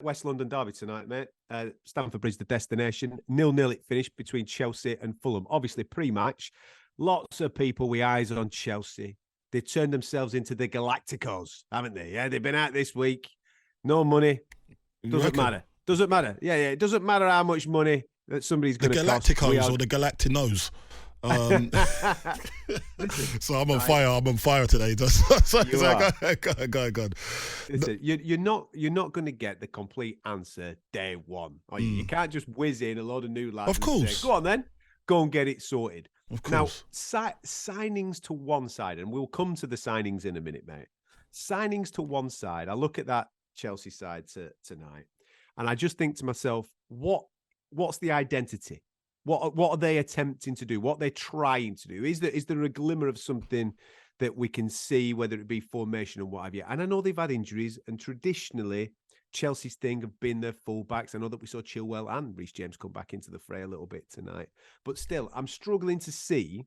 West London derby tonight, mate. Stamford Bridge, the destination. 0-0 it finished between Chelsea and Fulham. Obviously, pre-match, lots of people with eyes on Chelsea. They turned themselves into the Galacticos, haven't they? Yeah, they've been out this week. No money. Doesn't matter. Doesn't matter. Yeah. It doesn't matter how much money that somebody's going to cost. The Galacticos or the Galactinos. So I'm on fire. I'm on fire today. Go on. Listen, you're not going to get the complete answer day one. You can't just whiz in a load of new lads. Of course. And say, go on then, go and get it sorted. Of course. Now, signings to one side, and we'll come to the signings in a minute, mate. Signings to one side. I look at that Chelsea side tonight, and I just think to myself, what's the identity? What are they attempting to do? What are they trying to do? Is there a glimmer of something that we can see, whether it be formation and what have you? And I know they've had injuries, and traditionally Chelsea's thing have been their fullbacks. I know that we saw Chilwell and Reece James come back into the fray a little bit tonight, but still, I'm struggling to see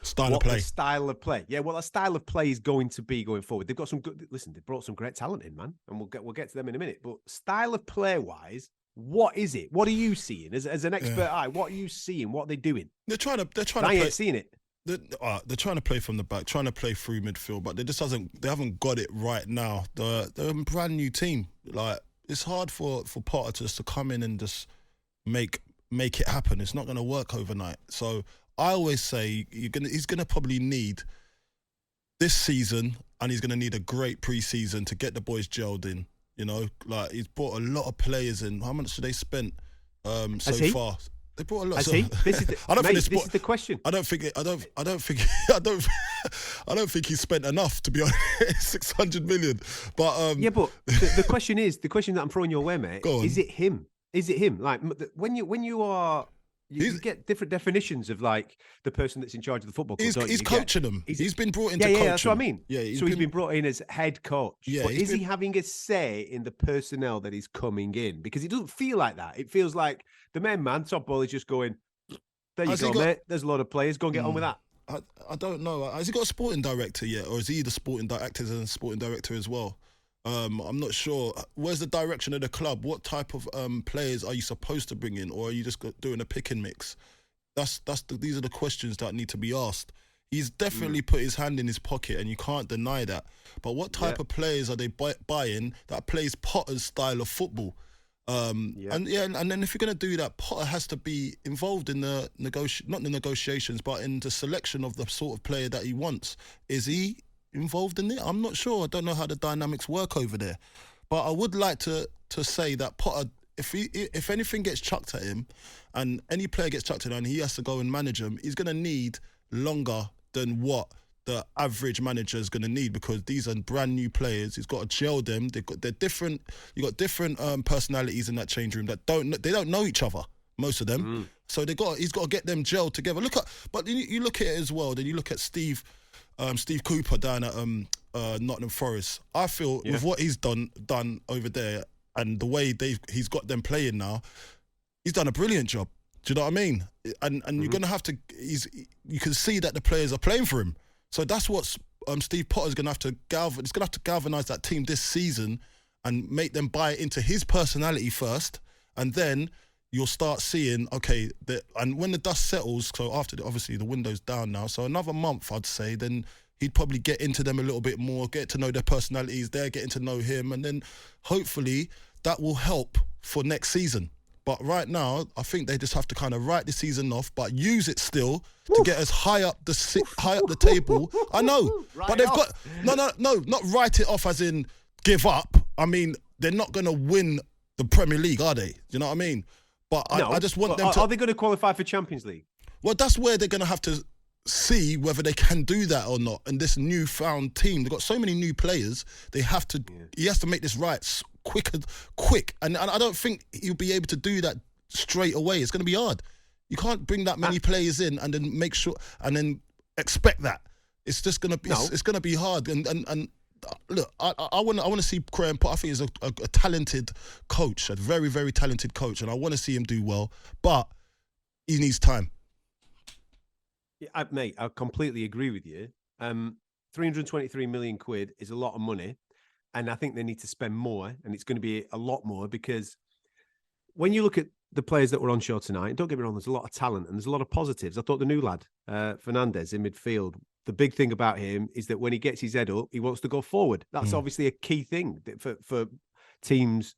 style of play. The style of play. Yeah, well, a style of play is going to be going forward. They've got some good. Listen, they brought some great talent in, man, and we'll get to them in a minute. But style of play wise, what is it? What are you seeing as an expert eye? What are you seeing? What are they doing? They're trying to play. I ain't seeing it. They're trying to play from the back, trying to play through midfield, but they haven't got it right now. They're a brand new team. Like, it's hard for Potter to just to come in and just make it happen. It's not going to work overnight. So I always say he's gonna probably need this season, and he's gonna need a great pre-season to get the boys gelled in. You know, like, he's brought a lot of players in. How much have they spent so far? They brought a lot. This is the question. I don't think he spent enough, to be honest. 600 million. But but the question that I'm throwing your way, mate. Is it him? Is it him? Like, when you are. You get different definitions of, like, the person that's in charge of the football club. He's coaching them. He's been brought in to coach them. Yeah, that's what I mean. Yeah, he's been brought in as head coach. Yeah, but is he having a say in the personnel that is coming in? Because it doesn't feel like that. It feels like the main man, Todd Bowley, is just going, there you go, mate. There's a lot of players. Go and get on with that. I don't know. Has he got a sporting director yet? Or is he the sporting director and sporting director as well? I'm not sure. Where's the direction of the club? What type of players are you supposed to bring in, or are you just doing a pick and mix? These are the questions that need to be asked. He's definitely put his hand in his pocket, and you can't deny that. But what type of players are they buying that plays Potter's style of football? And then if you're going to do that, Potter has to be involved in the not the negotiations, but in the selection of the sort of player that he wants. Is he involved in it? I'm not sure. I don't know how the dynamics work over there, but I would like to say that Potter, if anything gets chucked at him, and any player gets chucked at him, and he has to go and manage them, he's going to need longer than what the average manager is going to need, because these are brand new players. He's got to gel them. They're different. You got different personalities in that change room that don't know each other, most of them. So he's got to get them gelled together. But you look at it as well. Then you look at Steve Cooper down at Nottingham Forest. I feel with what he's done over there, and the way he's got them playing now, he's done a brilliant job. Do you know what I mean? And you're going to have to. You can see that the players are playing for him. So that's what Steve Potter's going to have to He's going to have to galvanise that team this season and make them buy into his personality first, and then you'll start seeing, and when the dust settles, so after obviously the window's down now, so another month I'd say, then he'd probably get into them a little bit more, get to know their personalities, they're getting to know him, and then hopefully that will help for next season. But right now, I think they just have to kind of write the season off, but use it still to get us high up the table. I know, but they've got no, not write it off as in give up. I mean, they're not going to win the Premier League, are they? You know what I mean? But I just want them to. Are they going to qualify for Champions League? Well, that's where they're going to have to see whether they can do that or not. And this newfound team, they've got so many new players. They have to. He has to make this right quick. And I don't think he'll be able to do that straight away. It's going to be hard. You can't bring that many players in and then make sure and then expect that. It's just going to be. It's going to be hard. And look, I want to see Graeme Potter. I think he's a talented coach, a very, very talented coach, and I want to see him do well. But he needs time. Yeah, mate, I completely agree with you. 323 million quid is a lot of money. and I think they need to spend more, and it's going to be a lot more, because when you look at the players that were on show tonight, don't get me wrong, there's a lot of talent and there's a lot of positives. I thought the new lad, Fernandez in midfield, the big thing about him is that when he gets his head up, he wants to go forward. That's obviously a key thing for teams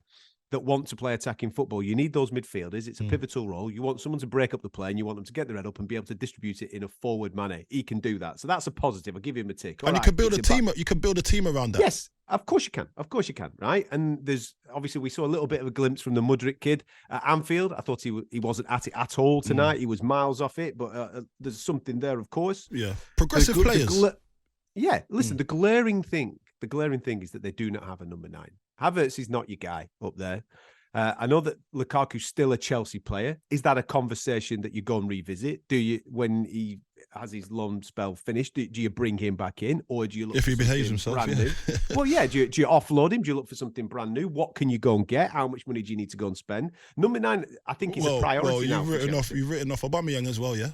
that want to play attacking football. You need those midfielders. It's a pivotal role. You want someone to break up the play, and you want them to get their head up and be able to distribute it in a forward manner. He can do that. So that's a positive. I'll give him a tick. And you can build a team. You can build a team around that. Yes, of course you can. Of course you can, right? And there's obviously, we saw a little bit of a glimpse from the Mudryk kid at Anfield. I thought he wasn't at it at all tonight. He was miles off it, but there's something there, of course. Yeah, progressive players. Yeah, listen, the glaring thing is that they do not have a number 9. Havertz is not your guy up there. I know that Lukaku's still a Chelsea player. Is that a conversation that you go and revisit? Do you, when he has his loan spell finished, do you bring him back in, or do you look if for he behaves himself? Brand new? Well, yeah. Do you offload him? Do you look for something brand new? What can you go and get? How much money do you need to go and spend? Number 9, I think, is a priority. Well, now you've written off Aubameyang as well, yeah.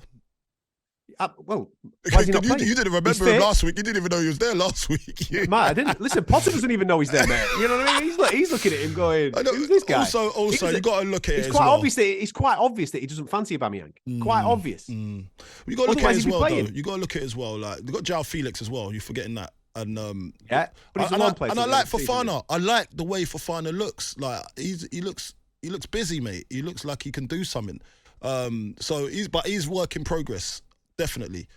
Well, why is he not you didn't remember him last week. You didn't even know he was there last week. Mate, I didn't. Listen, Potter doesn't even know he's there, mate. You know what I mean? He's looking at him going, who's this guy? Also, you got to look at it it's as quite well. It's quite obvious that he doesn't fancy Aubameyang. Quite obvious. You got to look at it as well, though. You got to look at it as well. Like, you got João Felix as well. You're forgetting that. And yeah, but he's a long player. And I like Fofana. I like the way Fofana looks. Like he looks busy, mate. He looks like he can do something. So he's work in progress, definitely.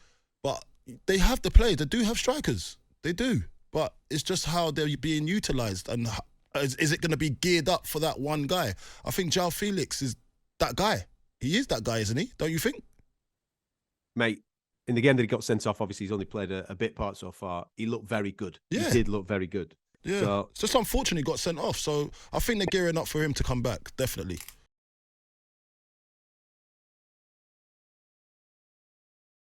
But they have the players. They do have strikers. They do. But it's just how they're being utilised. And is it going to be geared up for that one guy? I think João Felix is that guy. He is that guy, isn't he? Don't you think? Mate, in the game that he got sent off, obviously he's only played a bit part so far. He looked very good. Yeah. He did look very good. Yeah. So, it's just unfortunate he got sent off. So I think they're gearing up for him to come back, definitely.